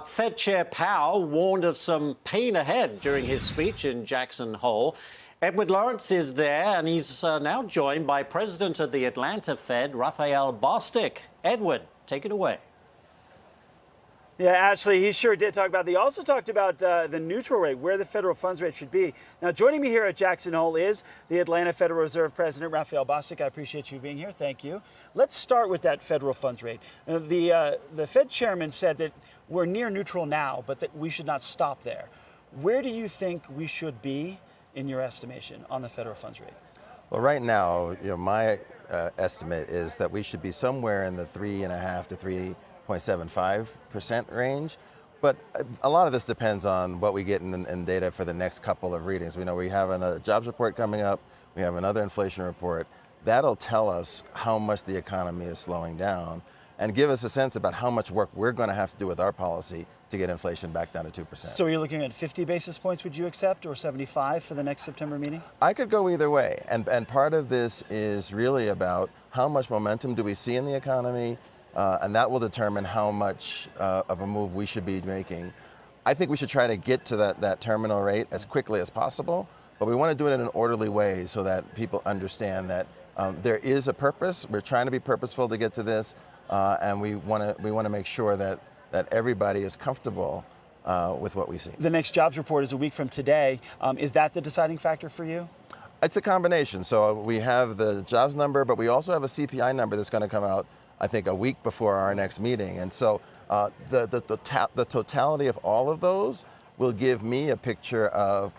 Fed Chair Powell warned of some pain ahead during his speech in Jackson Hole. Edward Lawrence is there, and he's now joined by President of the Atlanta Fed, Raphael Bostic. Edward, take it away. Yeah, Ashley, he sure did talk about that. He also talked about the neutral rate, where the federal funds rate should be. Now, joining me here at Jackson Hole is the Atlanta Federal Reserve President, Raphael Bostic. I appreciate you being here. Thank you. Let's start with that federal funds rate. The Fed chairman said that we're near neutral now, but that we should not stop there. Where do you think we should be, in your estimation, on the federal funds rate? Well, right now, my estimate is that we should be somewhere in the 3.5 to 3.75% range. But a lot of this depends on what we get in data for the next couple of readings. We know we have a jobs report coming up. We have another inflation report. That'll tell us how much the economy is slowing down and give us a sense about how much work we're going to have to do with our policy to get inflation back down to 2%. So you're looking at 50 basis points, would you accept, or 75 for the next September meeting? I could go either way. And part of this is really about how much momentum do we see in the economy, and that will determine how much of a move we should be making. I think we should try to get to that terminal rate as quickly as possible, but we want to do it in an orderly way so that people understand that there is a purpose. We're trying to be purposeful to get to this, and we want to make sure that everybody is comfortable with what we see. The next jobs report is a week from today. Is that the deciding factor for you? It's a combination. So we have the jobs number, but we also have a CPI number that's going to come out, I think, a week before our next meeting. And so the totality of all of those will give me a picture of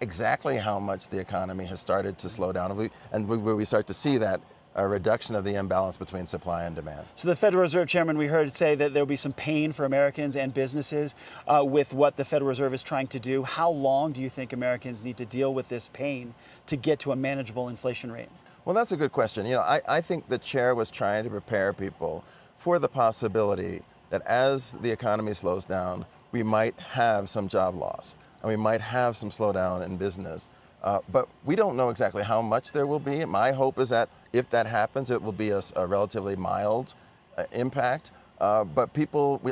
exactly how much the economy has started to slow down, and where we start to see that a reduction of the imbalance between supply and demand. So the Federal Reserve Chairman, we heard say that there'll be some pain for Americans and businesses with what the Federal Reserve is trying to do. How long do you think Americans need to deal with this pain to get to a manageable inflation rate? Well, that's a good question. I think the chair was trying to prepare people for the possibility that as the economy slows down, we might have some job loss and we might have some slowdown in business. But we don't know exactly how much there will be. My hope is that if that happens, it will be a relatively mild impact. But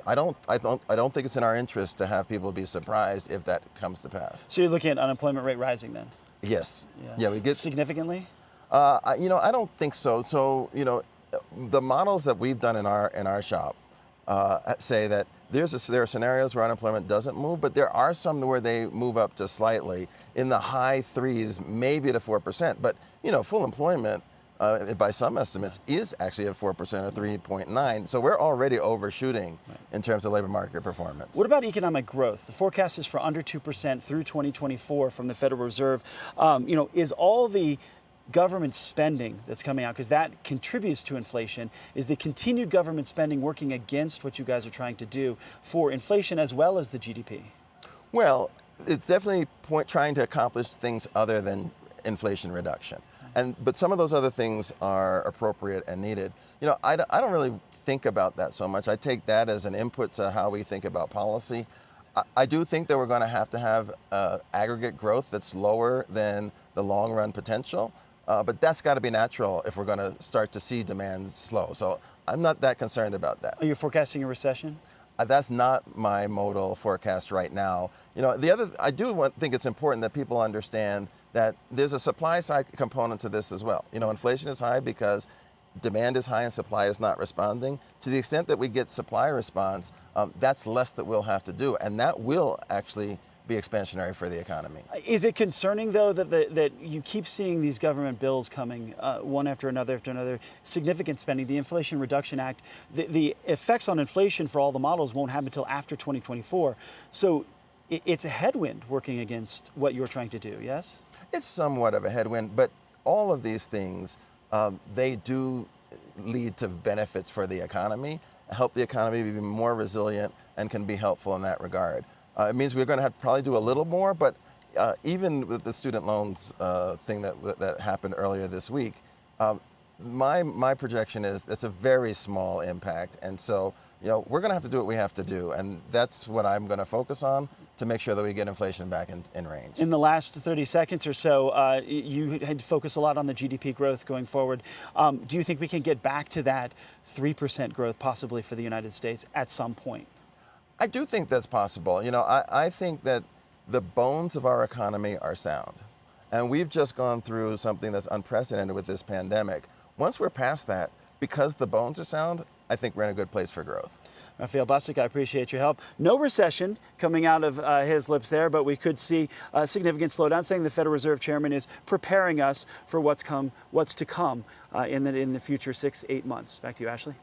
I don't think it's in our interest to have people be surprised if that comes to pass. So you're looking at unemployment rate rising then? Yes. Yeah, we get significantly. I don't think so. So the models that we've done in our shop say that there are scenarios where unemployment doesn't move, but there are some where they move up to slightly in the high 3s, maybe to 4%. But full employment, by some estimates, is actually at 4% or 3.9. So we're already overshooting in terms of labor market performance. What about economic growth? The forecast is for under 2% through 2024 from the Federal Reserve. Is all the government spending that's coming out, because that contributes to inflation, is the continued government spending working against what you guys are trying to do for inflation as well as the GDP? Well, it's definitely trying to accomplish things other than inflation reduction. But some of those other things are appropriate and needed. I don't really think about that so much. I take that as an input to how we think about policy. I do think that we're going to have aggregate growth that's lower than the long run potential. But that's got to be natural if we're going to start to see demand slow. So I'm not that concerned about that. Are you forecasting a recession? That's not my modal forecast right now. I do think it's important that people understand that there's a supply side component to this as well. Inflation is high because demand is high and supply is not responding. To the extent that we get supply response, that's less that we'll have to do, and that will actually be expansionary for the economy. Is it concerning, though, that you keep seeing these government bills coming one after another, significant spending, the Inflation Reduction Act, the effects on inflation for all the models won't happen until after 2024. So it's a headwind working against what you're trying to do, yes? It's somewhat of a headwind, but all of these things, they do lead to benefits for the economy, help the economy be more resilient, and can be helpful in that regard. It means we're going to have to probably do a little more, but even with the student loans thing that happened earlier this week, my projection is it's a very small impact, and so we're going to have to do what we have to do, and that's what I'm going to focus on to make sure that we get inflation back in range. In the last 30 seconds or so, you had to focus a lot on the GDP growth going forward. Do you think we can get back to that 3% growth possibly for the United States at some point? I do think that's possible. I think that the bones of our economy are sound. And we've just gone through something that's unprecedented with this pandemic. Once we're past that, because the bones are sound, I think we're in a good place for growth. Raphael Bostic, I appreciate your help. No recession coming out of his lips there, but we could see a significant slowdown, saying the Federal Reserve Chairman is preparing us for what's to come in the future 6-8 months. Back to you, Ashley.